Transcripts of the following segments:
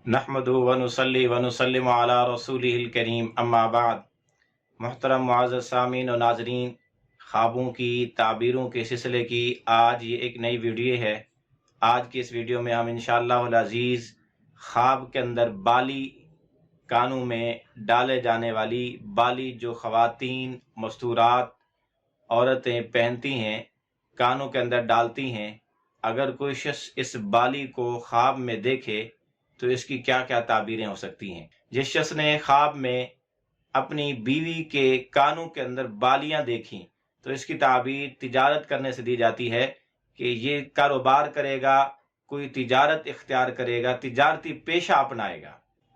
नहमदुहु व नुसल्ली व नुसल्लिमु अला रसूलिहिल करीम अम्मा बाद। मुहतरम मुअज़्ज़ज़ सामीन और नाज़रीन, ख्वाबों की ताबीरों के सिलसिले की आज ये एक नई वीडियो है। आज की इस वीडियो में हम इंशाअल्लाह अज़ीज़ ख्वाब के अंदर बाली, कानों में डाले जाने वाली बाली जो ख़वातीन मस्तूरात औरतें पहनती हैं, कानों के अंदर डालती हैं, अगर कोई शख्स इस बाली को ख्वाब में देखे तो इसकी क्या क्या ताबीरें हो सकती हैं। जिस शख्स ने ख्वाब में अपनी बीवी के कानों के अंदर बालियां देखी तो इसकी ताबीर तिजारत करने से दी जाती है कि ये कारोबार करेगा, कोई तिजारत इख्तियार करेगा, तिजारती पेशा अपनाएगा।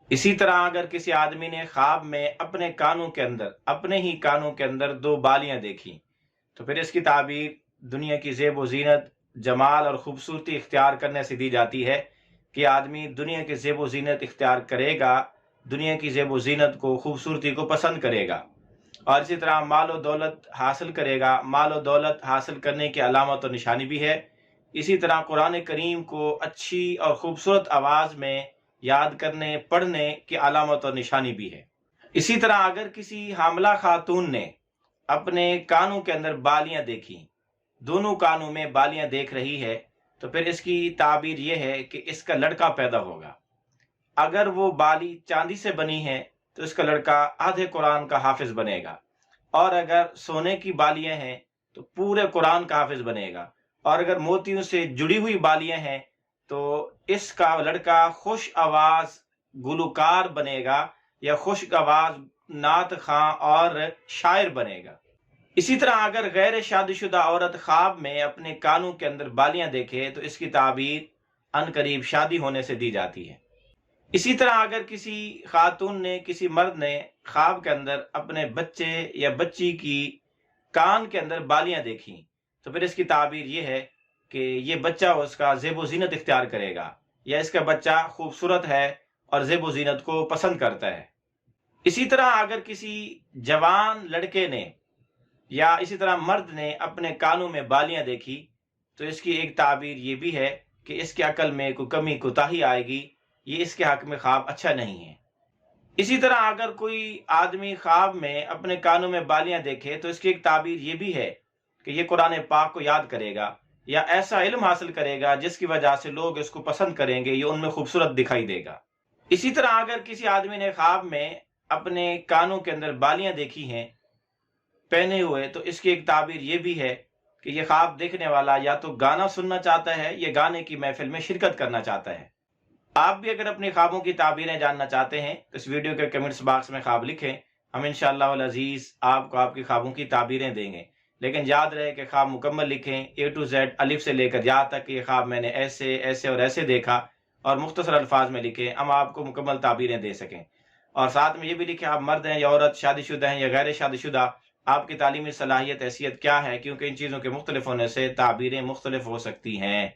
इसी तरह अगर किसी आदमी ने ख्वाब में अपने कानों के अंदर, अपने ही कानों के अंदर दो बालियां देखी तो फिर इसकी ताबीर दुनिया की ज़ेब व ज़ीनत, जमाल और खूबसूरती इख्तियार करने से दी जाती है कि आदमी दुनिया की ज़ेब व ज़ीनत इख्तियार करेगा, दुनिया की ज़ेब व ज़ीनत को, खूबसूरती को पसंद करेगा और इसी तरह माल व दौलत हासिल करेगा। माल व दौलत हासिल करने की अलामत और निशानी भी है। इसी तरह कुरान करीम को अच्छी और खूबसूरत आवाज़ में याद करने, पढ़ने की अलामत और निशानी भी है। इसी तरह अगर किसी हामला खातून ने अपने कानों के अंदर बालियां देखी, दोनों कानों में बालियां देख रही है, तो फिर इसकी ताबीर यह है कि इसका लड़का पैदा होगा। अगर वो बाली चांदी से बनी है तो इसका लड़का आधे कुरान का हाफिज बनेगा, और अगर सोने की बालियां हैं तो पूरे कुरान का हाफिज बनेगा, और अगर मोतियों से जुड़ी हुई बालियां हैं तो इसका लड़का खुश आवाज गुलकार बनेगा या खुश आवाज नात खां और शायर बनेगा। इसी तरह अगर गैर शादीशुदा औरत ख्वाब में अपने कानों के अंदर बालियां देखे तो इसकी ताबीर अनकरीब शादी होने से दी जाती है। इसी तरह अगर किसी खातून ने, किसी मर्द ने ख्वाब के अंदर अपने बच्चे या बच्ची की कान के अंदर बालियां देखी तो फिर इसकी ताबीर यह है कि ये बच्चा उसका ज़ेब व ज़ीनत इख्तियार करेगा या इसका बच्चा खूबसूरत है और ज़ेब व ज़ीनत को पसंद करता है। इसी तरह अगर किसी जवान लड़के ने या इसी तरह मर्द ने अपने कानों में बालियां देखी तो इसकी एक ताबीर ये भी है कि इसके अकल में कोई कमी कोताही आएगी, ये इसके हक में ख्वाब अच्छा नहीं है। इसी तरह अगर कोई आदमी ख्वाब में अपने कानों में बालियां देखे तो इसकी एक ताबीर ये भी है कि ये कुरान पाक को याद करेगा या ऐसा इल्म हासिल करेगा जिसकी वजह से लोग इसको पसंद करेंगे, ये उनमें खूबसूरत दिखाई देगा। इसी तरह अगर किसी आदमी ने ख्वाब में अपने कानों के अंदर बालियां देखी हैं पहने हुए तो इसकी एक ताबीर ये भी है कि ये ख्वाब देखने वाला या तो गाना सुनना चाहता है या गाने की महफिल में शिरकत करना चाहता है। आप भी अगर अपनी ख्वाबों की ताबीरें जानना चाहते हैं तो इस वीडियो के कमेंट्स बॉक्स में ख्वाब लिखें, हम इंशाअल्लाह अज़ीज़ आपको आपकी ख्वाबों की ताबीरें देंगे। लेकिन याद रहे कि ख्वाब मुकम्मल लिखें, A to Z, अलिफ से लेकर या तक कि ये ख्वाब मैंने ऐसे ऐसे और ऐसे देखा, और मुख्तसर अल्फाज में लिखें, हम आपको मुकम्मल ताबीरें दे सकें। और साथ में ये भी लिखें आप मर्द हैं या औरत, शादीशुदा हैं या गैर शादीशुदा, आपकी तालीमी सलाहियत हैसियत क्या है, क्योंकि इन चीज़ों के मुख्तलिफ होने से ताबीरें मुख्तलिफ हो सकती हैं।